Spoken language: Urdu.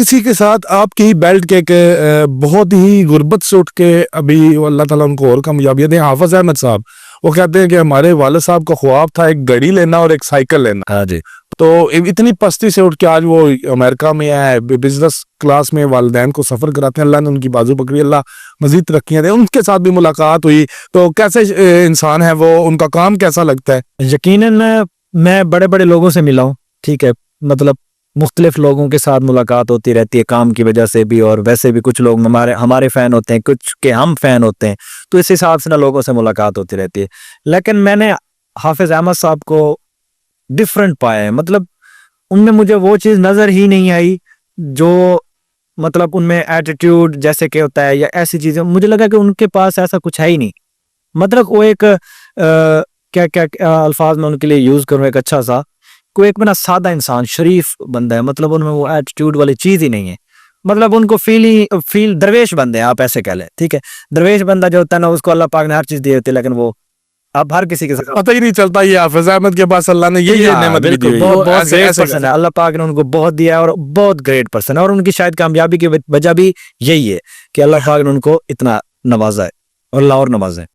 کسی کے ساتھ آپ کی بیلٹ کے بہت ہی غربت سے اٹھ کے ابھی اللہ تعالیٰ ان کو اور کامیابیاں دیں، حافظ احمد صاحب، وہ کہتے ہیں کہ ہمارے والد صاحب کا خواب تھا ایک گاڑی لینا اور ایک سائیکل لینا. ہاں جی. تو اتنی پستی سے اٹھ کے آج وہ امریکہ میں ہے، بزنس کلاس میں والدین کو سفر کراتے ہیں. اللہ نے ان کی بازو پکڑی، اللہ مزید ترقیاں دے. ان کے ساتھ بھی ملاقات ہوئی تو کیسے انسان ہے وہ، ان کا کام کیسا لگتا ہے؟ یقیناً میں بڑے بڑے لوگوں سے ملا ہوں، ٹھیک ہے، مطلب مختلف لوگوں کے ساتھ ملاقات ہوتی رہتی ہے کام کی وجہ سے بھی، اور ویسے بھی کچھ لوگ ہمارے فین ہوتے ہیں، کچھ کے ہم فین ہوتے ہیں، تو اس حساب سے نا لوگوں سے ملاقات ہوتی رہتی ہے. لیکن میں نے حافظ احمد صاحب کو ڈیفرنٹ پایا ہے. مطلب ان میں مجھے وہ چیز نظر ہی نہیں آئی جو مطلب ان میں ایٹیٹیوڈ جیسے کہ ہوتا ہے یا ایسی چیزیں، مجھے لگا کہ ان کے پاس ایسا کچھ ہے ہی نہیں. مطلب وہ ایک کیا الفاظ میں ان کے لیے یوز کروں، ایک اچھا سا کوئی ایک بنا سادہ انسان، شریف بندہ ہے. مطلب ان میں وہ ایٹیٹیوڈ والی چیز ہی نہیں ہے. مطلب ان کو فیل درویش بندے ہیں، آپ ایسے کہہ لیں، ٹھیک ہے. درویش بندہ جو ہوتا ہے نا، اس کو اللہ پاک نے ہر چیز دی ہوتی ہے، لیکن وہ اب ہر کسی کے ساتھ پتہ ہی نہیں چلتا. یہ حافظ احمد کے پاس اللہ نے یہ نعمت بھی دی ہوئی ہے. بہت گریٹ پرسن ہے، اللہ پاک نے ان کو بہت دیا ہے اور بہت گریٹ پرسن ہے. اور ان کی شاید کامیابی کی وجہ بھی یہی ہے کہ اللہ پاک نے ان کو اتنا نوازا ہے، اور اللہ اور نوازا ہے.